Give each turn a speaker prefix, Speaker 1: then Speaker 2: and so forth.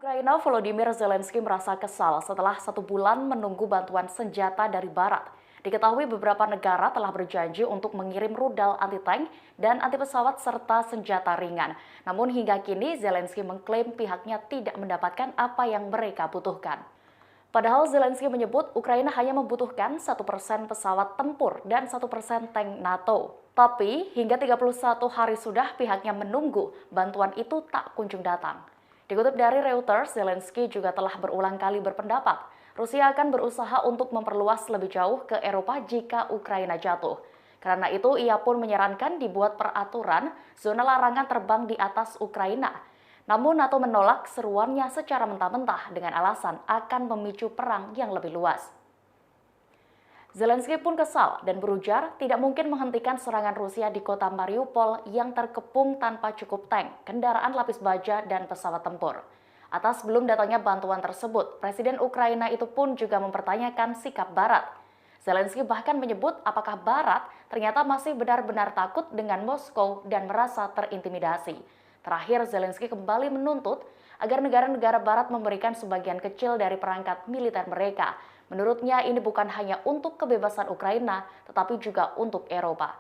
Speaker 1: Ukraina Volodymyr Zelensky merasa kesal setelah 1 bulan menunggu bantuan senjata dari Barat. Diketahui beberapa negara telah berjanji untuk mengirim rudal anti-tank dan anti-pesawat serta senjata ringan. Namun hingga kini Zelensky mengklaim pihaknya tidak mendapatkan apa yang mereka butuhkan. Padahal Zelensky menyebut Ukraina hanya membutuhkan 1% pesawat tempur dan 1% tank NATO. Tapi hingga 31 hari sudah pihaknya menunggu bantuan itu tak kunjung datang. Dikutip dari Reuters, Zelensky juga telah berulang kali berpendapat Rusia akan berusaha untuk memperluas lebih jauh ke Eropa jika Ukraina jatuh. Karena itu, ia pun menyarankan dibuat peraturan zona larangan terbang di atas Ukraina. Namun NATO menolak seruannya secara mentah-mentah dengan alasan akan memicu perang yang lebih luas. Zelensky pun kesal dan berujar tidak mungkin menghentikan serangan Rusia di kota Mariupol yang terkepung tanpa cukup tank, kendaraan lapis baja, dan pesawat tempur. Atas belum datangnya bantuan tersebut, Presiden Ukraina itu pun juga mempertanyakan sikap Barat. Zelensky bahkan menyebut apakah Barat ternyata masih benar-benar takut dengan Moskow dan merasa terintimidasi. Terakhir, Zelensky kembali menuntut agar negara-negara Barat memberikan sebagian kecil dari perangkat militer mereka. Menurutnya ini bukan hanya untuk kebebasan Ukraina, tetapi juga untuk Eropa.